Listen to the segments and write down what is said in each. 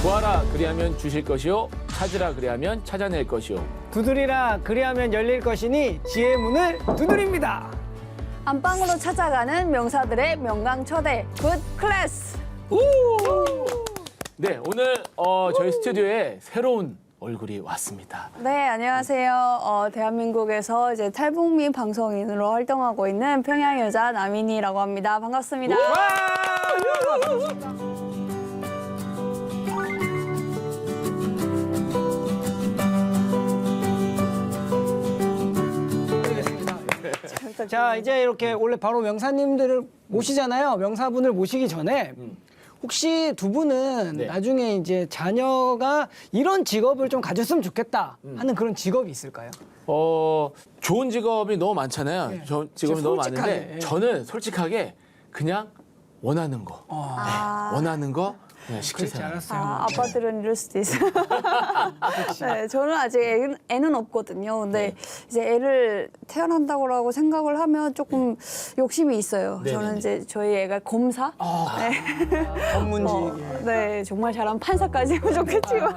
구하라 그리하면 주실 것이요 찾으라 그리하면 찾아낼 것이요 두드리라 그리하면 열릴 것이니 지혜의 문을 두드립니다. 안방으로 찾아가는 명사들의 명강처대 굿 클래스. 네, 오늘 저희 스튜디오에 새로운 얼굴이 왔습니다. 네, 안녕하세요. 대한민국에서 이제 탈북민 방송인으로 활동하고 있는 평양 여자 남인이라고 합니다. 반갑습니다. 자, 이제 이렇게 원래 바로 명사님들을 모시잖아요. 명사분을 모시기 전에 혹시 두 분은 네. 나중에 이제 자녀가 이런 직업을 좀 가졌으면 좋겠다 하는 그런 직업이 있을까요? 좋은 직업이 너무 많잖아요. 네. 직업이 너무 솔직하게, 많은데 예. 저는 솔직하게 그냥 원하는 거, 아. 원하는 거 그냥 그렇지 시키세요. 않았어요. 아빠들은 이럴 수도 있어요. 네, 저는 아직 애는 없거든요. 근데 이제 애를 태어난다고 생각을 하면 조금 욕심이 있어요. 네네네. 저는 이제 저희 애가 검사? 전문직. 네, 정말 잘하면 판사까지 하면 좋겠지만.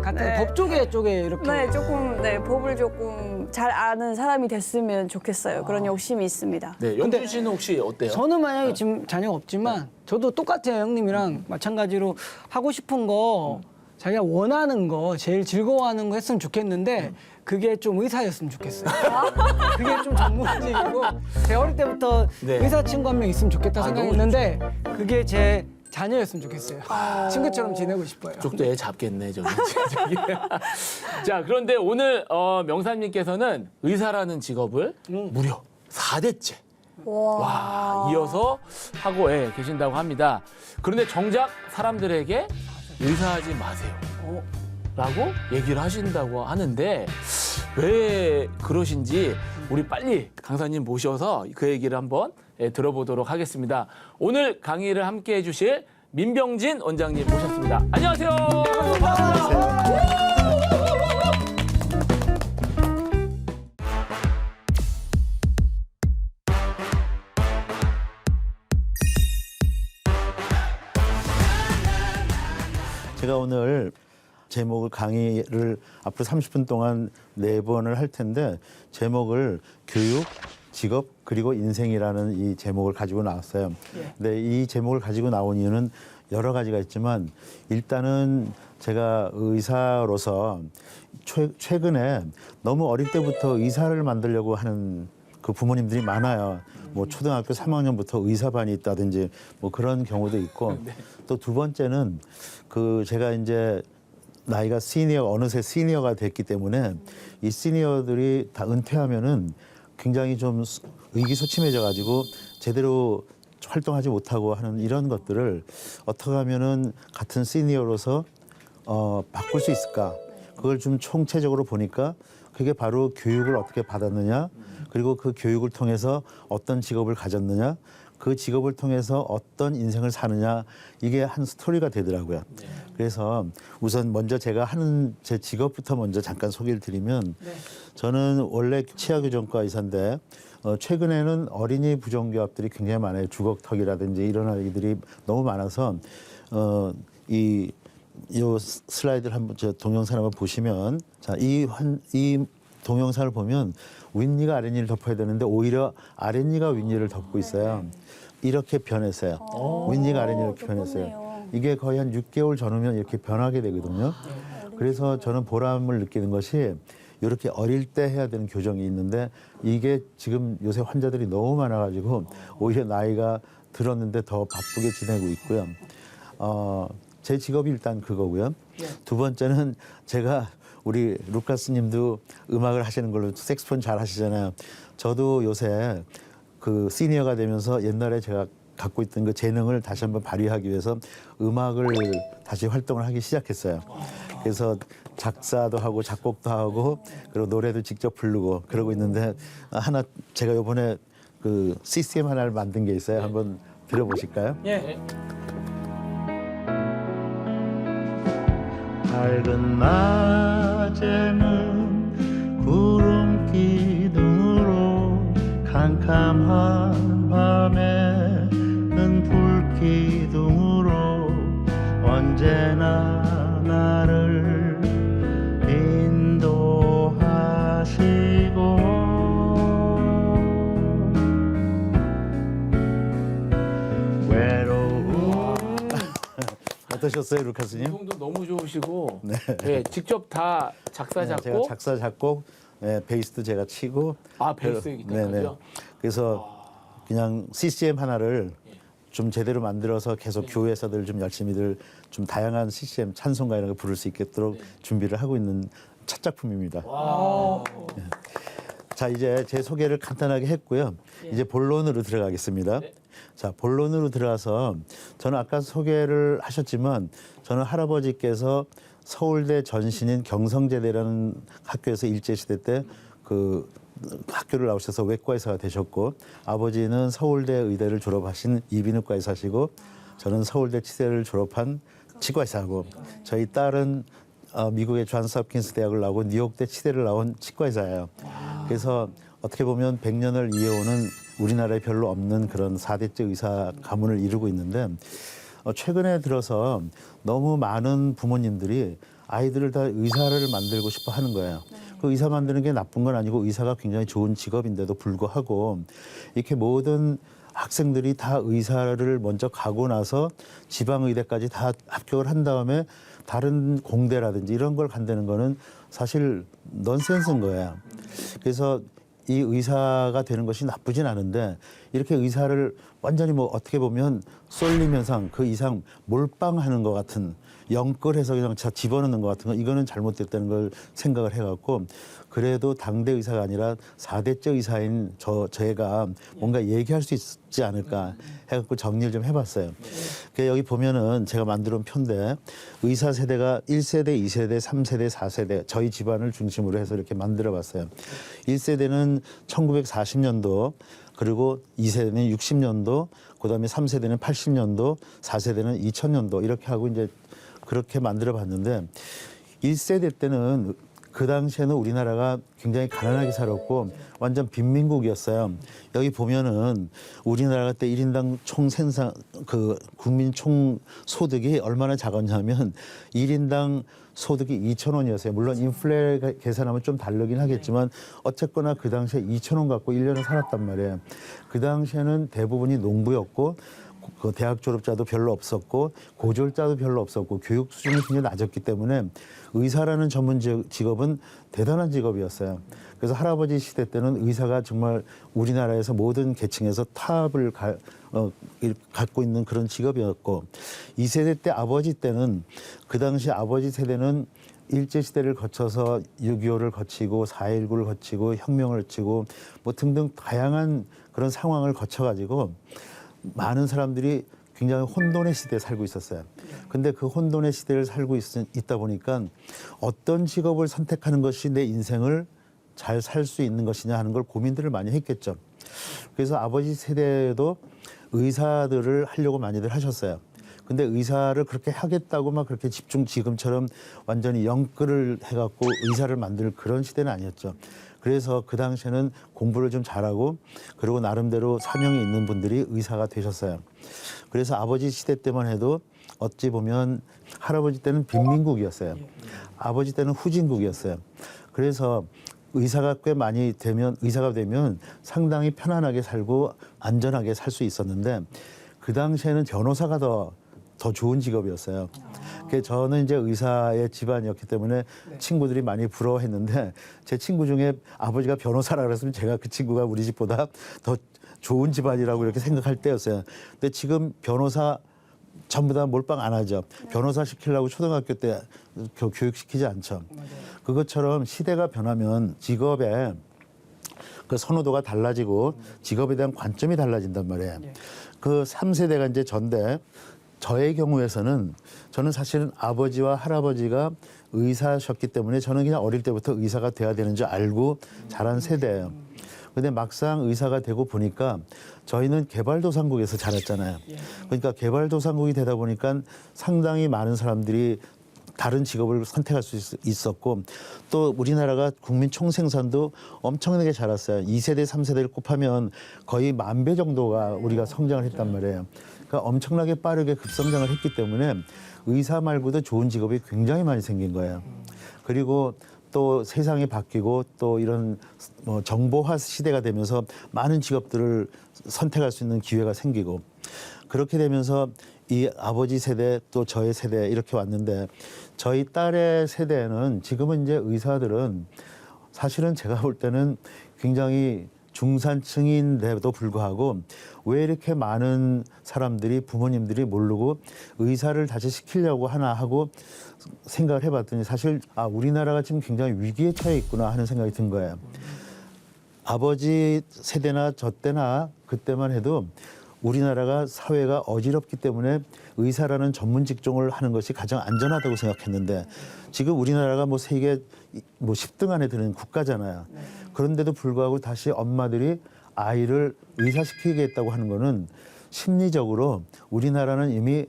같은 법 쪽에 이렇게. 네, 조금, 법을 조금 잘 아는 사람이 됐으면 좋겠어요. 그런 욕심이 있습니다. 네, 영준 씨는 혹시 어때요? 저는 만약에 지금 자녀가 없지만 저도 똑같아요, 형님이랑 마찬가지로 하고 싶은 거 자기가 원하는 거 제일 즐거워하는 거 했으면 좋겠는데 그게 좀 의사였으면 좋겠어요. 그게 좀 전문직이고 제가 어릴 때부터 네. 의사 친구 한 명 있으면 좋겠다 아, 생각했는데 그게 제 자녀였으면 좋겠어요. 친구처럼 지내고 싶어요. 쪽도 애 잡겠네, 저기. 자, 그런데 오늘 명사님께서는 의사라는 직업을 무려 4대째 와, 이어서 하고 계신다고 합니다. 그런데 정작 사람들에게 의사하지 마세요. 라고 얘기를 하신다고 하는데 왜 그러신지 우리 빨리 강사님 모셔서 그 얘기를 한번 들어보도록 하겠습니다. 오늘 강의를 함께 해주실 민병진 원장님 모셨습니다. 안녕하세요. 제가 오늘 제목을 강의를 앞으로 30분 동안 4번을 할 텐데 제목을 교육, 직업, 그리고 인생이라는 이 제목을 가지고 나왔어요. 근데 이 제목을 가지고 나온 이유는 여러 가지가 있지만 일단은 제가 의사로서 최근에 너무 어릴 때부터 의사를 만들려고 하는 그 부모님들이 많아요. 뭐 초등학교 3학년부터 의사반이 있다든지 뭐 그런 경우도 있고 또 두 번째는 그 제가 이제 나이가 어느새 시니어가 됐기 때문에 이 시니어들이 다 은퇴하면은 굉장히 좀 의기소침해져 가지고 제대로 활동하지 못하고 하는 이런 것들을 어떻게 하면은 같은 시니어로서 바꿀 수 있을까? 그걸 좀 총체적으로 보니까 그게 바로 교육을 어떻게 받았느냐, 그리고 그 교육을 통해서 어떤 직업을 가졌느냐, 그 직업을 통해서 어떤 인생을 사느냐, 이게 한 스토리가 되더라고요. 그래서 우선 먼저 제가 하는 제 직업부터 먼저 잠깐 소개를 드리면 저는 원래 치아교정과 의사인데 최근에는 어린이 부정교합들이 굉장히 많아요. 주걱턱이라든지 이런 아이들이 너무 많아서 이 슬라이드를 한번 저 동영상 한번 보시면 자, 이 동영상을 보면 윗니가 아랫니를 덮어야 되는데 오히려 아랫니가 윗니를 덮고 있어요. 이렇게 변했어요. 윗니가 아랫니를 이렇게 변했어요. 이게 거의 한 6개월 전후면 이렇게 변하게 되거든요. 그래서 저는 보람을 느끼는 것이 이렇게 어릴 때 해야 되는 교정이 있는데 이게 지금 요새 환자들이 너무 많아가지고 오히려 나이가 들었는데 더 바쁘게 지내고 있고요. 제 직업이 일단 그거고요. 두 번째는 제가 우리 루카스 님도 음악을 하시는 걸로 색소폰 잘 하시잖아요. 저도 요새 그 시니어가 되면서 옛날에 제가 갖고 있던 그 재능을 다시 한번 발휘하기 위해서 음악을 다시 활동을 하기 시작했어요. 그래서 작사도 하고 작곡도 하고 그리고 노래도 직접 부르고 그러고 있는데 하나 제가 이번에 그 CCM 하나를 만든 게 있어요. 한번 들어보실까요? 예. 밝은 낮에는 구름 기둥으로 캄캄한 밤에는 불 기둥으로 언제나 나를 인도하시고 외로움 어떠셨어요, 루카스님? 음성도 너무 좋으시고 네, 직접 다 작사 네, 제가 작곡. 작사 작곡, 베이스도 제가 치고. 베이스 기타까지요? 그래서 그냥 CCM 하나를 좀 제대로 만들어서 계속 교회에서들 좀 열심히들 좀 다양한 CCM 찬송가 이런 거 부를 수 있도록 준비를 하고 있는 첫 작품입니다. 네. 자, 이제 제 소개를 간단하게 했고요. 이제 본론으로 들어가겠습니다. 자, 본론으로 들어가서 저는 아까 소개를 하셨지만 저는 할아버지께서 서울대 전신인 경성제대라는 학교에서 일제시대 때 그 학교를 나오셔서 외과 의사가 되셨고, 아버지는 서울대 의대를 졸업하신 이비인후과 의사시고, 저는 서울대 치대를 졸업한 치과 의사하고, 저희 딸은 미국의 존스 홉킨스 대학을 나오고 뉴욕대 치대를 나온 치과 의사예요. 그래서 어떻게 보면 100년을 이어오는 우리나라에 별로 없는 그런 4대째 의사 가문을 이루고 있는데, 최근에 들어서 너무 많은 부모님들이 아이들을 다 의사를 만들고 싶어 하는 거예요. 그 의사 만드는 게 나쁜 건 아니고 의사가 굉장히 좋은 직업인데도 불구하고 이렇게 모든 학생들이 다 의사를 먼저 가고 나서 지방의대까지 다 합격을 한 다음에 다른 공대라든지 이런 걸 간다는 거는 사실 넌센스인 거예요. 그래서 이 의사가 되는 것이 나쁘진 않은데 이렇게 의사를 완전히 뭐 어떻게 보면 쏠림 현상, 그 이상 몰빵하는 것 같은, 영끌해서 그냥 집어넣는 것 같은 거, 이거는 잘못됐다는 걸 생각을 해갖고, 그래도 당대 의사가 아니라 4대째 의사인 제가 뭔가 얘기할 수 있지 않을까 해갖고 정리를 좀 해봤어요. 여기 보면은 제가 만들어 온 표인데, 의사 세대가 1세대, 2세대, 3세대, 4세대 저희 집안을 중심으로 해서 이렇게 만들어 봤어요. 1세대는 1940년도, 그리고 2세대는 60년도, 그다음에 3세대는 80년도, 4세대는 2000년도 이렇게 하고 이제 그렇게 만들어 봤는데, 1세대 때는 그 당시에는 우리나라가 굉장히 가난하게 살았고 완전 빈민국이었어요. 여기 보면은 우리나라 때 1인당 총 생산, 그 국민 총 소득이 얼마나 작았냐면 1인당 소득이 2,000원이었어요. 물론 인플레 계산하면 좀 다르긴 하겠지만 어쨌거나 그 당시에 2,000원 갖고 1년을 살았단 말이에요. 그 당시에는 대부분이 농부였고, 그 대학 졸업자도 별로 없었고, 고졸자도 별로 없었고, 교육 수준이 굉장히 낮았기 때문에 의사라는 전문 직업은 대단한 직업이었어요. 그래서 할아버지 시대 때는 의사가 정말 우리나라에서 모든 계층에서 탑을 갖고 있는 그런 직업이었고, 2세대 때 아버지 때는, 그 당시 아버지 세대는 일제시대를 거쳐서 6.25를 거치고 4.19를 거치고 혁명을 거치고 뭐 등등 다양한 그런 상황을 거쳐가지고 많은 사람들이 굉장히 혼돈의 시대에 살고 있었어요. 근데 그 혼돈의 시대를 살고 있다 보니까 어떤 직업을 선택하는 것이 내 인생을 잘 살 수 있는 것이냐 하는 걸 고민들을 많이 했겠죠. 그래서 아버지 세대도 의사들을 하려고 많이들 하셨어요. 근데 의사를 그렇게 하겠다고 막 그렇게 지금처럼 완전히 영끌을 해갖고 의사를 만들 그런 시대는 아니었죠. 그래서 그 당시에는 공부를 좀 잘하고, 그리고 나름대로 사명이 있는 분들이 의사가 되셨어요. 그래서 아버지 시대 때만 해도 어찌 보면 할아버지 때는 빈민국이었어요. 아버지 때는 후진국이었어요. 그래서 의사가 되면 상당히 편안하게 살고 안전하게 살 수 있었는데, 그 당시에는 변호사가 더 좋은 직업이었어요. 저는 이제 의사의 집안이었기 때문에 친구들이 많이 부러워했는데, 제 친구 중에 아버지가 변호사라 그랬으면 제가 그 친구가 우리 집보다 더 좋은 집안이라고 이렇게 생각할 때였어요. 근데 지금 변호사 전부 다 몰빵 안 하죠. 변호사 시키려고 초등학교 때 교육시키지 않죠. 그것처럼 시대가 변하면 직업의 그 선호도가 달라지고 직업에 대한 관점이 달라진단 말이에요. 그 3세대가 이제 전데, 저의 경우에서는 저는 사실은 아버지와 할아버지가 의사셨기 때문에 저는 그냥 어릴 때부터 의사가 돼야 되는 줄 알고 자란 세대예요. 근데 막상 의사가 되고 보니까 저희는 개발도상국에서 자랐잖아요. 그러니까 개발도상국이 되다 보니까 상당히 많은 사람들이 다른 직업을 선택할 수 있었고 또 우리나라가 국민 총생산도 엄청나게 자랐어요. 2세대, 3세대를 곱하면 거의 10,000배 정도가 우리가 성장을 했단 말이에요. 그러니까 엄청나게 빠르게 급성장을 했기 때문에 의사 말고도 좋은 직업이 굉장히 많이 생긴 거예요. 그리고 또 세상이 바뀌고 또 이런 정보화 시대가 되면서 많은 직업들을 선택할 수 있는 기회가 생기고 그렇게 되면서 이 아버지 세대 또 저의 세대 이렇게 왔는데 저희 딸의 세대에는 지금은 이제 의사들은 사실은 제가 볼 때는 굉장히 중산층인데도 불구하고 왜 이렇게 많은 사람들이 부모님들이 모르고 의사를 다시 시키려고 하나 하고 생각을 해봤더니 사실 우리나라가 지금 굉장히 위기에 처해 있구나 하는 생각이 든 거예요. 아버지 세대나 저 때나 그때만 해도 우리나라가 사회가 어지럽기 때문에 의사라는 전문 직종을 하는 것이 가장 안전하다고 생각했는데 지금 우리나라가 뭐 세계 10등 안에 드는 국가잖아요. 그런데도 불구하고 다시 엄마들이 아이를 의사시키겠다고 하는 거는 심리적으로 우리나라는 이미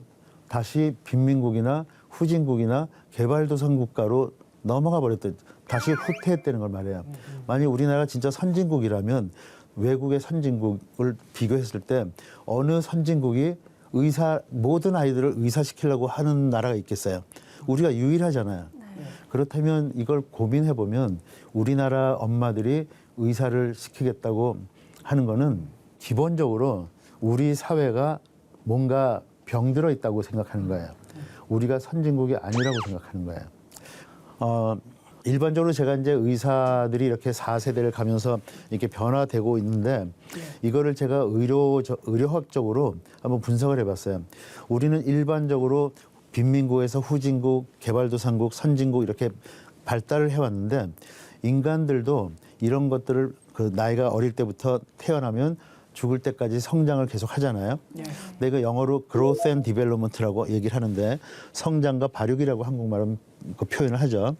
다시 빈민국이나 후진국이나 개발도상 국가로 넘어가 버렸던 다시 후퇴했다는 걸 말해요. 만약 우리나라가 진짜 선진국이라면 외국의 선진국을 비교했을 때 어느 선진국이 모든 아이들을 의사시키려고 하는 나라가 있겠어요. 우리가 유일하잖아요. 그렇다면 이걸 고민해 보면 우리나라 엄마들이 의사를 시키겠다고 하는 거는 기본적으로 우리 사회가 뭔가 병들어 있다고 생각하는 거예요. 우리가 선진국이 아니라고 생각하는 거예요. 일반적으로 제가 이제 의사들이 이렇게 4세대를 가면서 이렇게 변화되고 있는데 이거를 제가 의료학적으로 한번 분석을 해봤어요. 우리는 일반적으로 빈민국에서 후진국, 개발도상국, 선진국 이렇게 발달을 해왔는데 인간들도 이런 것들을 그 나이가 어릴 때부터 태어나면 죽을 때까지 성장을 계속 하잖아요. 내가 영어로 growth and development라고 얘기를 하는데 성장과 발육이라고 한국말은 그 표현을 하죠.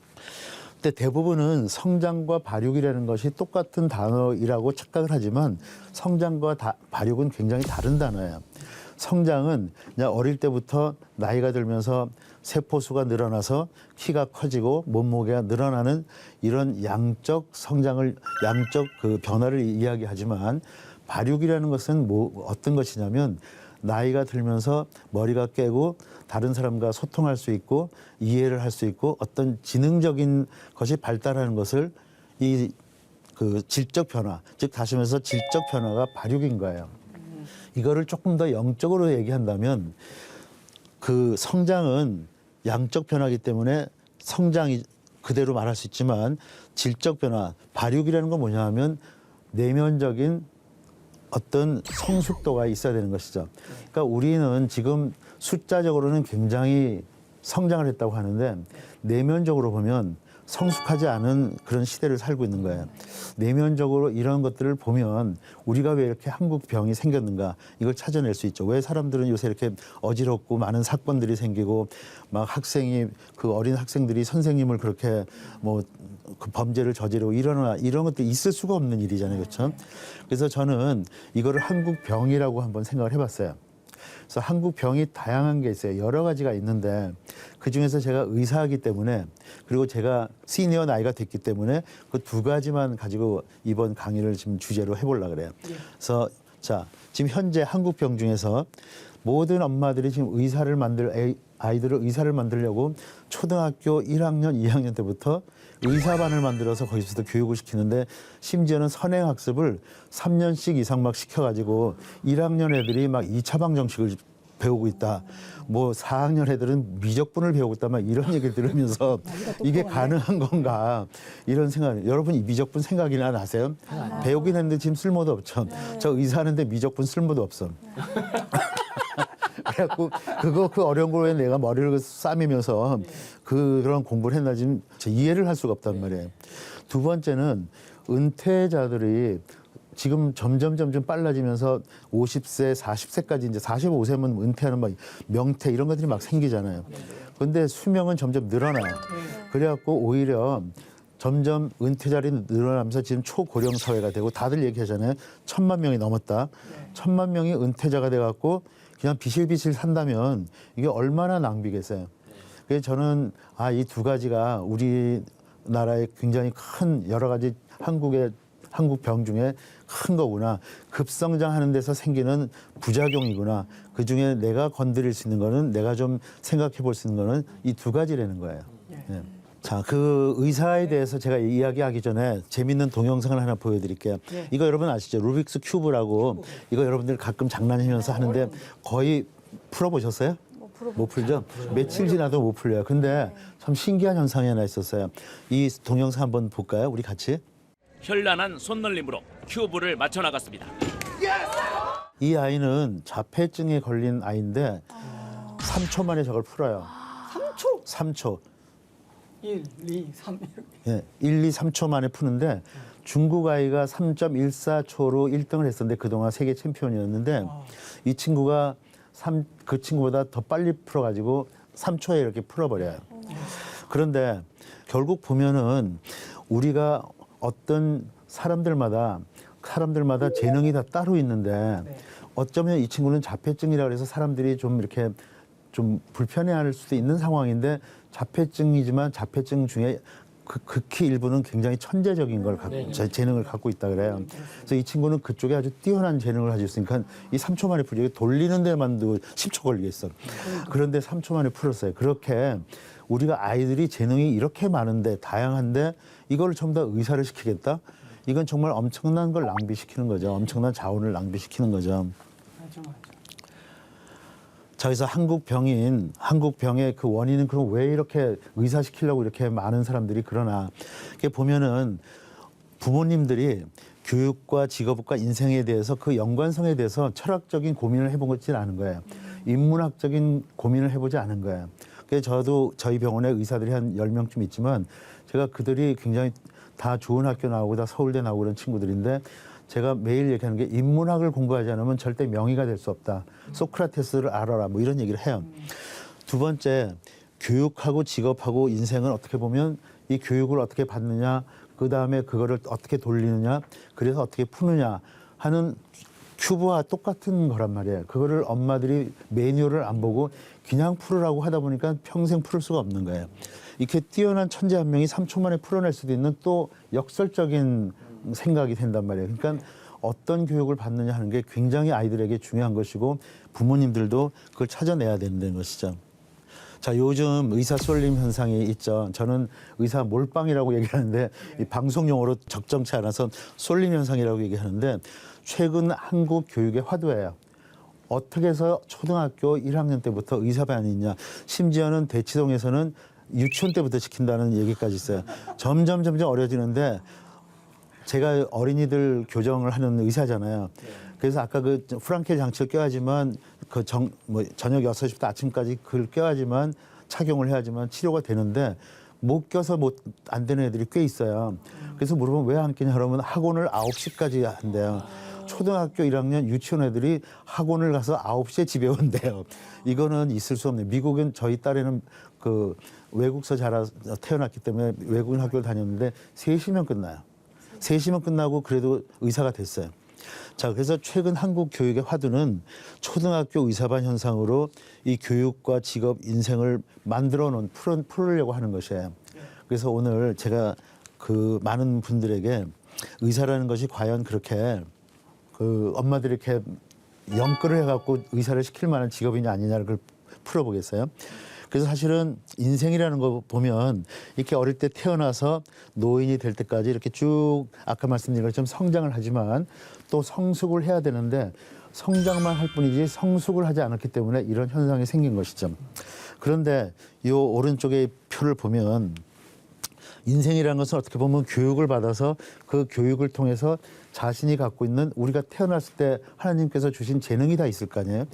근데 대부분은 성장과 발육이라는 것이 똑같은 단어이라고 착각을 하지만 성장과 발육은 굉장히 다른 단어예요. 성장은 그냥 어릴 때부터 나이가 들면서 세포수가 늘어나서 키가 커지고 몸무게가 늘어나는 이런 양적 성장을 양적 그 변화를 이야기하지만 발육이라는 것은 어떤 것이냐면 나이가 들면서 머리가 깨고 다른 사람과 소통할 수 있고 이해를 할 수 있고 어떤 지능적인 것이 발달하는 것을 이 그 질적 변화, 즉 다시 말해서 질적 변화가 발육인 거예요. 이거를 조금 더 영적으로 얘기한다면 그 성장은 양적 변화이기 때문에 성장이 그대로 말할 수 있지만 질적 변화, 발육이라는 건 뭐냐 하면 내면적인 어떤 성숙도가 있어야 되는 것이죠. 그러니까 우리는 지금 숫자적으로는 굉장히 성장을 했다고 하는데 내면적으로 보면 성숙하지 않은 그런 시대를 살고 있는 거예요. 내면적으로 이런 것들을 보면 우리가 왜 이렇게 한국 병이 생겼는가 이걸 찾아낼 수 있죠. 왜 사람들은 요새 이렇게 어지럽고 많은 사건들이 생기고 막 학생이 그 어린 학생들이 선생님을 그렇게 그 범죄를 저지르고 이런 것들이 있을 수가 없는 일이잖아요. 그렇죠? 그래서 저는 이거를 한국 병이라고 한번 생각을 해봤어요. 그래서 한국 병이 다양한 게 있어요. 여러 가지가 있는데 그중에서 제가 의사이기 때문에 그리고 제가 시니어 나이가 됐기 때문에 그 두 가지만 가지고 이번 강의를 지금 주제로 해보려고 그래요. 그래서 자, 지금 현재 한국 병 중에서 모든 엄마들이 지금 아이들을 의사를 만들려고 초등학교 1학년, 2학년 때부터 의사반을 만들어서 거기서도 교육을 시키는데 심지어는 선행학습을 3년씩 이상 막 시켜가지고 1학년 애들이 막 2차 방정식을 배우고 있다. 4학년 애들은 미적분을 배우고 있다. 막 이런 얘기를 들으면서 이게 가능한 건가 이런 생각. 여러분 이 미적분 생각이나 나세요? 배우긴 했는데 지금 쓸모도 없죠. 저 의사하는데 미적분 쓸모도 없어. 그래갖고 그 어려운 거에 내가 머리를 싸매면서 그런 공부를 했나 지금 이해를 할 수가 없단 말이에요. 두 번째는 은퇴자들이 지금 점점 빨라지면서 50세, 40세까지 이제 45세면 은퇴하는 막 명퇴 이런 것들이 막 생기잖아요. 그런데 수명은 점점 늘어나요. 그래갖고 오히려 점점 은퇴자리 늘어나면서 지금 초고령 사회가 되고 다들 얘기하잖아요. 1,000만 명이 넘었다. 1,000만 명이 은퇴자가 돼갖고 그냥 비실비실 산다면 이게 얼마나 낭비겠어요. 그래서 저는 이 두 가지가 우리나라의 굉장히 큰 여러 가지 한국 병 중에 큰 거구나. 급성장하는 데서 생기는 부작용이구나. 그중에 내가 건드릴 수 있는 거는 내가 좀 생각해 볼 수 있는 거는 이 두 가지라는 거예요. 네. 자, 그 의사에 대해서 제가 이야기하기 전에 재밌는 동영상을 하나 보여드릴게요. 네. 이거 여러분 아시죠? 루빅스 큐브라고 이거 여러분들 가끔 장난하면서 하는데 거의 풀어보셨어요? 못 풀죠? 며칠 지나도 못 풀려요. 근데 참 신기한 현상이 하나 있었어요. 이 동영상 한번 볼까요? 우리 같이. 현란한 손놀림으로 큐브를 맞춰 나갔습니다. 이 아이는 자폐증에 걸린 아이인데 3초 만에 저걸 풀어요. 3초? 3초. 1, 2, 3 이렇게. 예, 1, 2, 3초 만에 푸는데 중국 아이가 3.14초로 1등을 했었는데 그동안 세계 챔피언이었는데 이 친구가 그 친구보다 더 빨리 풀어가지고 3초에 이렇게 풀어버려요. 그런데 결국 보면은 우리가 어떤 사람들마다 재능이 다 따로 있는데 어쩌면 이 친구는 자폐증이라 그래서 사람들이 좀 이렇게 좀 불편해할 수도 있는 상황인데 자폐증이지만 자폐증 중에 극히 일부는 굉장히 천재적인 걸 갖고 재능을 갖고 있다 그래요. 그래서 이 친구는 그쪽에 아주 뛰어난 재능을 가지고 있으니까 이 3초 만에 풀고 돌리는 데만도 10초 걸리겠어. 그런데 3초 만에 풀었어요. 그렇게 우리가 아이들이 재능이 이렇게 많은데 다양한데 이걸 전부 다 의사를 시키겠다? 이건 정말 엄청난 걸 낭비시키는 거죠. 엄청난 자원을 낭비시키는 거죠. 맞아. 자, 그래서 한국 병의 그 원인은 그럼 왜 이렇게 의사시키려고 이렇게 많은 사람들이 그러나. 이게 보면은 부모님들이 교육과 직업과 인생에 대해서 그 연관성에 대해서 철학적인 고민을 해본 것이 않은 거예요. 인문학적인 고민을 해보지 않은 거예요. 그래서 저도 저희 병원에 의사들이 한 10명쯤 있지만 제가 그들이 굉장히 다 좋은 학교 나오고 다 서울대 나오고 그런 친구들인데 제가 매일 얘기하는 게 인문학을 공부하지 않으면 절대 명의가 될 수 없다. 소크라테스를 알아라. 뭐 이런 얘기를 해요. 두 번째, 교육하고 직업하고 인생은 어떻게 보면 이 교육을 어떻게 받느냐, 그다음에 그거를 어떻게 돌리느냐, 그래서 어떻게 푸느냐 하는 큐브와 똑같은 거란 말이에요. 그거를 엄마들이 매뉴얼을 안 보고 그냥 풀으라고 하다 보니까 평생 풀 수가 없는 거예요. 이렇게 뛰어난 천재 한 명이 3초 만에 풀어낼 수도 있는 또 역설적인 생각이 된단 말이에요. 그러니까 어떤 교육을 받느냐 하는 게 굉장히 아이들에게 중요한 것이고 부모님들도 그걸 찾아내야 된다는 것이죠. 자, 요즘 의사 쏠림 현상이 있죠. 저는 의사 몰빵이라고 얘기하는데 이 방송 용어로 적정치 않아서 쏠림 현상이라고 얘기하는데 최근 한국 교육의 화두예요. 어떻게 해서 초등학교 1학년 때부터 의사반이 있냐. 심지어는 대치동에서는 유치원 때부터 시킨다는 얘기까지 있어요. 점점 어려지는데 제가 어린이들 교정을 하는 의사잖아요. 그래서 아까 그 프랑케 장치를 껴야지만 저녁 6시부터 아침까지 그걸 껴야지만 착용을 해야지만 치료가 되는데 못 껴서 안 되는 애들이 꽤 있어요. 그래서 물어보면 왜 안 끼냐 그러면 학원을 9시까지 한대요. 초등학교 1학년 유치원 애들이 학원을 가서 9시에 집에 온대요. 이거는 있을 수 없네요. 미국은 저희 딸에는 그 외국서 태어났기 때문에 외국인 학교를 다녔는데 3시면 끝나요. 3시면 끝나고 그래도 의사가 됐어요. 자, 그래서 최근 한국 교육의 화두는 초등학교 의사반 현상으로 이 교육과 직업, 인생을 만들어 놓은 풀으려고 하는 것이에요. 그래서 오늘 제가 그 많은 분들에게 의사라는 것이 과연 그렇게 그 엄마들이 이렇게 연끌을 해갖고 의사를 시킬 만한 직업이냐 아니냐를 그걸 풀어보겠어요. 그래서 사실은 인생이라는 거 보면 이렇게 어릴 때 태어나서 노인이 될 때까지 이렇게 쭉 아까 말씀드린 것처럼 성장을 하지만 또 성숙을 해야 되는데 성장만 할 뿐이지 성숙을 하지 않았기 때문에 이런 현상이 생긴 것이죠. 그런데 이 오른쪽의 표를 보면 인생이라는 것은 어떻게 보면 교육을 받아서 그 교육을 통해서 자신이 갖고 있는 우리가 태어났을 때 하나님께서 주신 재능이 다 있을 거 아니에요.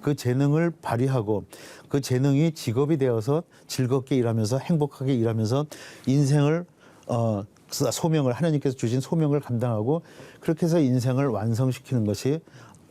그 재능을 발휘하고 그 재능이 직업이 되어서 즐겁게 일하면서 행복하게 일하면서 인생을 소명을 하나님께서 주신 소명을 감당하고 그렇게 해서 인생을 완성시키는 것이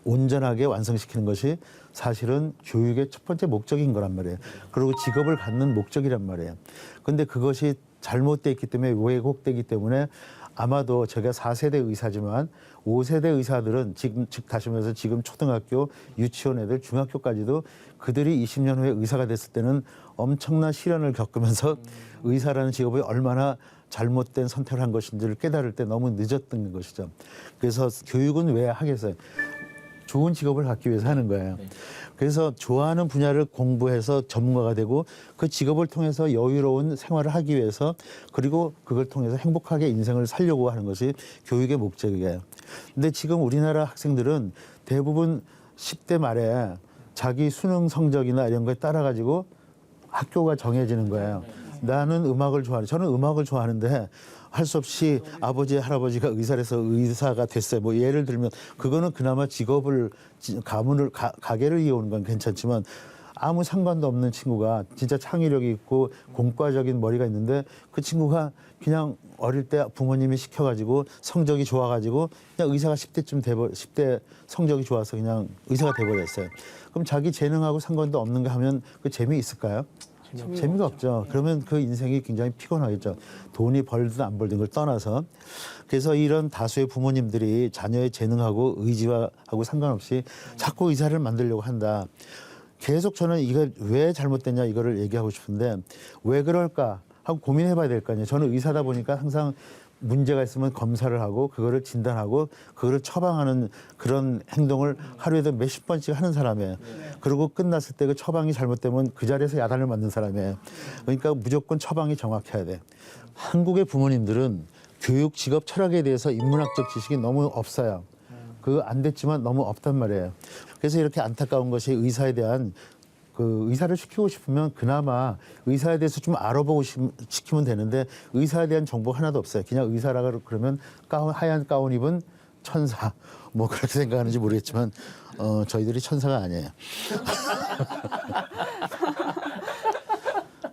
온전하게 완성시키는 것이 사실은 교육의 첫 번째 목적인 거란 말이에요. 그리고 직업을 갖는 목적이란 말이에요. 그런데 그것이 잘못되어 있기 때문에 왜곡되기 때문에 아마도 제가 4세대 의사지만 5세대 의사들은 즉 다시 말해서 지금 초등학교, 유치원 애들, 중학교까지도 그들이 20년 후에 의사가 됐을 때는 엄청난 시련을 겪으면서 의사라는 직업이 얼마나 잘못된 선택을 한 것인지를 깨달을 때 너무 늦었던 것이죠. 그래서 교육은 왜 하겠어요? 좋은 직업을 갖기 위해서 하는 거예요. 그래서 좋아하는 분야를 공부해서 전문가가 되고 그 직업을 통해서 여유로운 생활을 하기 위해서 그리고 그걸 통해서 행복하게 인생을 살려고 하는 것이 교육의 목적이에요. 근데 지금 우리나라 학생들은 대부분 10대 말에 자기 수능 성적이나 이런 거에 따라 가지고 학교가 정해지는 거예요. 나는 음악을 좋아하는, 저는 음악을 좋아하는데 할 수 없이 아버지, 할아버지가 의사라서 의사가 됐어요. 뭐 예를 들면 그거는 그나마 직업을, 가게를 이어오는 건 괜찮지만 아무 상관도 없는 친구가 진짜 창의력이 있고 공과적인 머리가 있는데 그 친구가 그냥 어릴 때 부모님이 시켜가지고 성적이 좋아가지고 그냥 의사가 10대 성적이 좋아서 그냥 의사가 돼버렸어요. 그럼 자기 재능하고 상관도 없는가 하면 그 재미있을까요? 재미가 없죠. 그러면 그 인생이 굉장히 피곤하겠죠. 돈이 벌든 안 벌든 걸 떠나서. 그래서 이런 다수의 부모님들이 자녀의 재능하고 의지하고 상관없이 자꾸 의사를 만들려고 한다. 계속 저는 이거 왜 잘못됐냐 이거를 얘기하고 싶은데 왜 그럴까 하고 고민해 봐야 될 거 아니에요. 저는 의사다 보니까 항상 문제가 있으면 검사를 하고 그거를 진단하고 그거를 처방하는 그런 행동을 하루에도 몇십 번씩 하는 사람이에요. 그리고 끝났을 때 그 처방이 잘못되면 그 자리에서 야단을 맞는 사람이에요. 그러니까 무조건 처방이 정확해야 돼. 한국의 부모님들은 교육, 직업, 철학에 대해서 인문학적 지식이 너무 없어요. 그거 안 됐지만 너무 없단 말이에요. 그래서 이렇게 안타까운 것이 의사에 대한 그 의사를 시키고 싶으면 그나마 의사에 대해서 좀 알아보고 시키면 되는데 의사에 대한 정보 하나도 없어요. 그냥 의사라고 그러면 하얀 가운 입은 천사 뭐 그렇게 생각하는지 모르겠지만 저희들이 천사가 아니에요.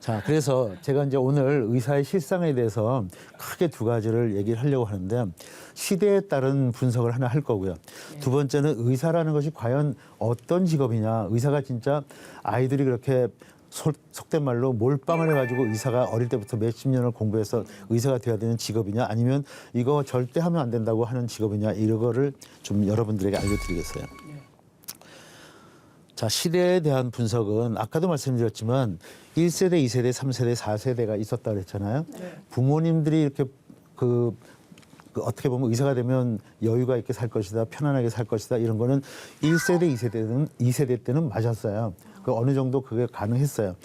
자, 그래서 제가 이제 오늘 의사의 실상에 대해서 크게 두 가지를 얘기를 하려고 하는데 시대에 따른 분석을 하나 할 거고요. 두 번째는 의사라는 것이 과연 어떤 직업이냐. 의사가 진짜 아이들이 그렇게 속된 말로 몰빵을 해가지고 의사가 어릴 때부터 몇십 년을 공부해서 의사가 되어야 되는 직업이냐 아니면 이거 절대 하면 안 된다고 하는 직업이냐 이런 거를 좀 여러분들에게 알려드리겠어요. 자, 시대에 대한 분석은 아까도 말씀드렸지만 1세대, 2세대, 3세대, 4세대가 있었다 그랬잖아요. 부모님들이 이렇게 그 어떻게 보면 의사가 되면 여유가 있게 살 것이다, 편안하게 살 것이다 이런 거는 1세대, 2세대 때는 맞았어요. 그 어느 정도 그게 가능했어요.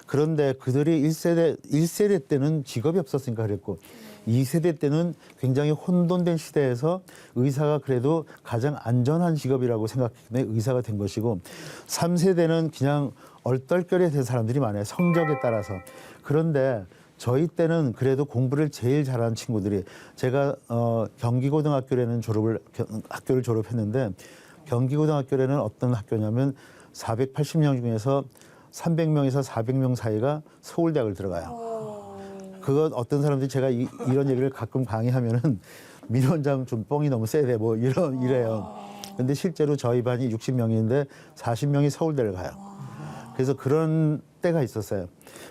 그런데 그들이 1세대 때는 직업이 없었으니까 그랬고 2세대 때는 굉장히 혼돈된 시대에서 의사가 그래도 가장 안전한 직업이라고 생각했기 때문에 의사가 된 것이고 3세대는 그냥 얼떨결에 된 사람들이 많아요. 성적에 따라서. 그런데 저희 때는 그래도 공부를 제일 잘하는 친구들이 제가 경기고등학교라는 학교를 졸업했는데 경기고등학교라는 어떤 학교냐면 480명 중에서 300명에서 400명 사이가 서울대학을 들어가요. 그건 어떤 사람들이 제가 이런 얘기를 가끔 강의하면은 민원장 좀 뻥이 너무 세대 뭐 이래요. 근데 실제로 저희 반이 60명인데 40명이 서울대를 가요. 그래서 그런 때가 있었어요.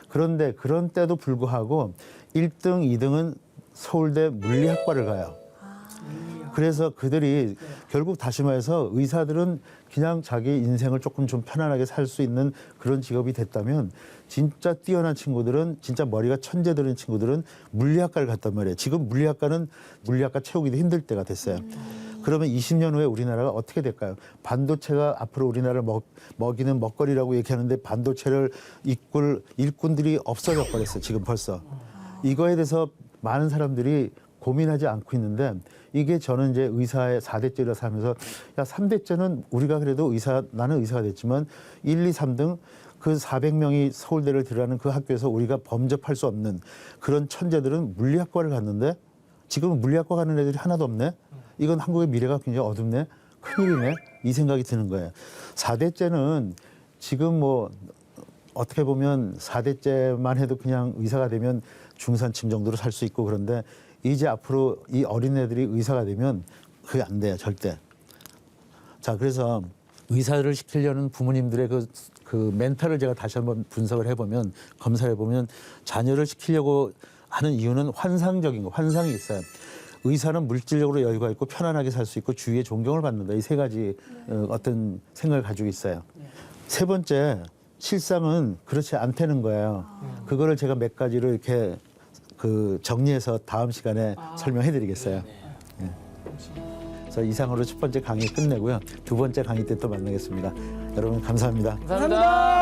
그런데 그런 때도 불구하고 1등, 2등은 서울대 물리학과를 가요. 그래서 그들이 결국 다시 말해서 의사들은 그냥 자기 인생을 조금 좀 편안하게 살 수 있는 그런 직업이 됐다면 진짜 뛰어난 친구들은 진짜 머리가 천재들인 친구들은 물리학과를 갔단 말이에요. 지금 물리학과 채우기도 힘들 때가 됐어요. 그러면 20년 후에 우리나라가 어떻게 될까요? 반도체가 앞으로 우리나라를 먹이는 먹거리라고 얘기하는데 반도체를 이끌 일꾼들이 없어져 버렸어요. 지금 벌써. 이거에 대해서 많은 사람들이 고민하지 않고 있는데 이게 저는 이제 의사의 4대째라서 하면서 야 3대째는 우리가 그래도 나는 의사가 됐지만 1, 2, 3등 그 400명이 서울대를 들어가는 그 학교에서 우리가 범접할 수 없는 그런 천재들은 물리학과를 갔는데 지금은 물리학과 가는 애들이 하나도 없네. 이건 한국의 미래가 굉장히 어둡네. 큰일이네. 이 생각이 드는 거예요. 4대째는 지금 뭐 어떻게 보면 4대째만 해도 그냥 의사가 되면 중산층 정도로 살 수 있고 그런데 이제 앞으로 이 어린애들이 의사가 되면 그게 안 돼요. 절대. 자, 그래서 의사를 시키려는 부모님들의 그 멘탈을 제가 다시 한번 분석을 해보면 검사를 해보면 자녀를 시키려고 하는 이유는 환상적인 거, 환상이 있어요. 의사는 물질적으로 여유가 있고 편안하게 살 수 있고 주위의 존경을 받는다. 이 세 가지 어떤 생각을 가지고 있어요. 세 번째, 실상은 그렇지 않다는 거예요. 그거를 제가 몇 가지로 이렇게 그 정리해서 다음 시간에 설명해 드리겠어요. 예. 그래서 이상으로 첫 번째 강의 끝내고요. 두 번째 강의 때 또 만나겠습니다. 여러분 감사합니다. 감사합니다.